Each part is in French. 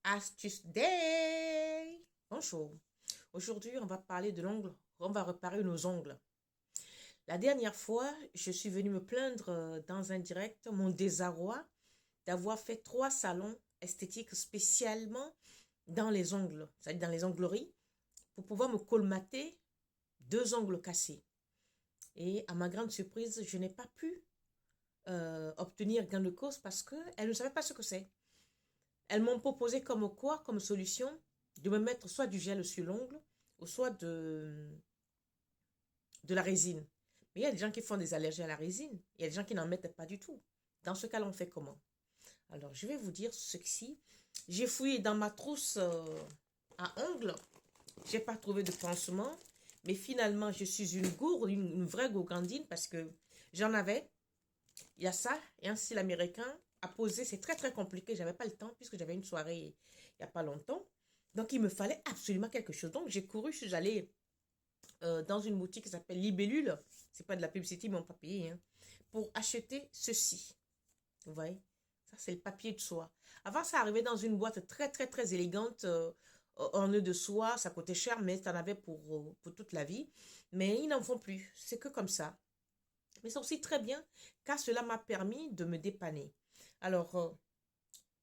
Astuce Day! Bonjour. Aujourd'hui, on va parler de l'ongle. On va réparer nos ongles. La dernière fois, je suis venue me plaindre dans un direct mon désarroi d'avoir fait 3 salons esthétiques spécialement dans les ongles, c'est-à-dire dans les ongleries, pour pouvoir me colmater 2 ongles cassés. Et à ma grande surprise, je n'ai pas pu obtenir gain de cause parce qu'elles ne savaient pas ce que c'est. Elles m'ont proposé comme solution de me mettre soit du gel sur l'ongle ou soit de la résine. Mais il y a des gens qui font des allergies à la résine. Il y a des gens qui n'en mettent pas du tout. Dans ce cas-là, on fait comment? Alors, je vais vous dire ceci. J'ai fouillé dans ma trousse à ongles. Je n'ai pas trouvé de pansement. Mais finalement, je suis une gourde, une vraie gourgandine parce que j'en avais. Il y a ça et un style américain à poser. C'est très, très compliqué. Je n'avais pas le temps puisque j'avais une soirée il n'y a pas longtemps. Donc, il me fallait absolument quelque chose. Donc, j'ai couru, je suis allée dans une boutique qui s'appelle Libellule. C'est pas de la publicité, ils m'ont pas payé. Hein, pour acheter ceci. Vous voyez? Ça, c'est le papier de soie. Avant, ça arrivait dans une boîte très, très, très élégante en nœud de soie. Ça coûtait cher, mais ça en avait pour toute la vie. Mais ils n'en font plus. C'est que comme ça. Mais c'est aussi très bien car cela m'a permis de me dépanner. Alors,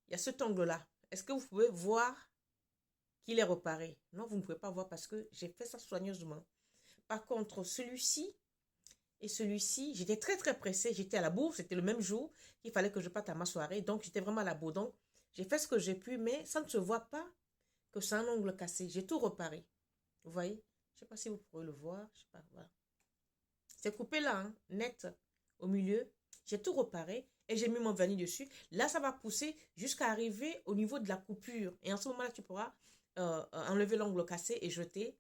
il y a cet ongle-là. Est-ce que vous pouvez voir qu'il est réparé? Non, vous ne pouvez pas voir parce que j'ai fait ça soigneusement. Par contre, celui-ci et celui-ci, j'étais très très pressée. J'étais à la bourre, c'était le même jour qu'il fallait que je parte à ma soirée. Donc, j'étais vraiment à la bourre. Donc, j'ai fait ce que j'ai pu, mais ça ne se voit pas que c'est un ongle cassé. J'ai tout reparé. Vous voyez? Je ne sais pas si vous pourrez le voir. Je sais pas, voilà. C'est coupé là, hein, net, au milieu. J'ai tout reparé et j'ai mis mon vernis dessus. Là, ça va pousser jusqu'à arriver au niveau de la coupure. Et en ce moment-là, tu pourras enlever l'ongle cassé et jeter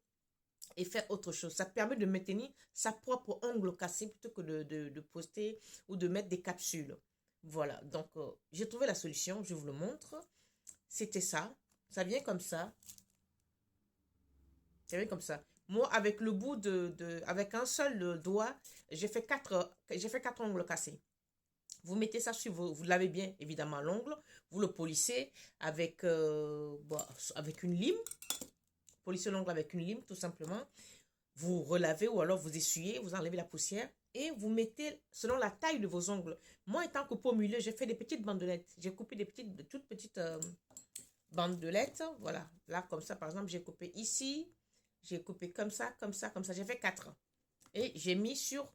et faire autre chose. Ça permet de maintenir sa propre ongle cassé plutôt que de poster ou de mettre des capsules. Voilà, donc j'ai trouvé la solution, je vous le montre. C'était ça. Ça vient comme ça. Ça vient comme ça. Moi, avec le bout avec un seul doigt, j'ai fait quatre ongles cassés. Vous mettez ça sur vous lavez bien évidemment l'ongle, vous le polissez avec, avec une lime. Polissez l'ongle avec une lime tout simplement. Vous relavez ou alors vous essuyez, vous enlevez la poussière et vous mettez selon la taille de vos ongles. Moi, étant coupé au milieu, j'ai fait des petites bandelettes. J'ai coupé de toutes petites bandelettes. Voilà, là comme ça par exemple, j'ai coupé ici. J'ai coupé comme ça, comme ça, comme ça. J'ai fait 4. Et j'ai mis sur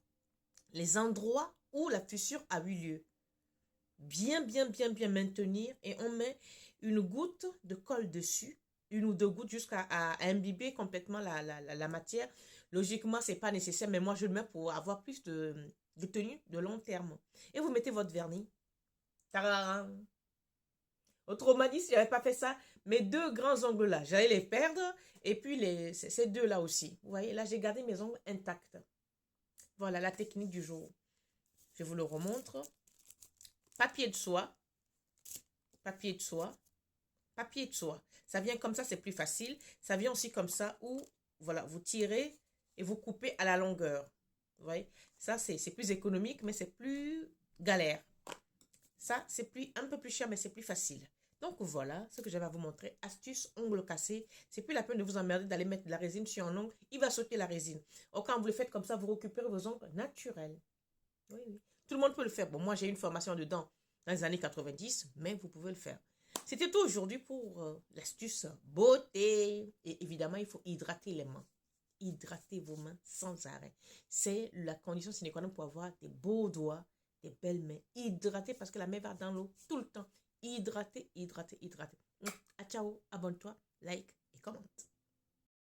les endroits où la fissure a eu lieu. Bien, bien, bien, bien maintenir. Et on met une goutte de colle dessus. Une ou 2 gouttes jusqu'à imbiber complètement la matière. Logiquement, ce n'est pas nécessaire, mais moi, je le mets pour avoir plus de tenue de long terme. Et vous mettez votre vernis. Tadam! Autrement dit, si je n'avais pas fait ça, mes 2 grands ongles là, j'allais les perdre. Et puis ces 2 là aussi. Vous voyez, là, j'ai gardé mes ongles intacts. Voilà la technique du jour. Je vous le remontre. Papier de soie. Papier de soie. Papier de soie. Ça vient comme ça, c'est plus facile. Ça vient aussi comme ça où, voilà, vous tirez et vous coupez à la longueur. Vous voyez, ça, c'est plus économique, mais c'est plus galère. Ça, c'est un peu plus cher, mais c'est plus facile. Donc voilà ce que j'avais à vous montrer. Astuce ongle cassé. C'est plus la peine de vous emmerder d'aller mettre de la résine sur un ongle. Il va sauter la résine. Or, quand vous le faites comme ça, vous récupérez vos ongles naturels. Oui, oui. Tout le monde peut le faire. Bon, moi, j'ai une formation dedans dans les années 90, mais vous pouvez le faire. C'était tout aujourd'hui pour l'astuce beauté. Et évidemment, il faut hydrater les mains. Hydratez vos mains sans arrêt. C'est la condition sine qua non pour avoir des beaux doigts, des belles mains. Hydratez parce que la main va dans l'eau tout le temps. Hydratez, hydratez, hydratez. Ah, ciao, abonne-toi, like et commente.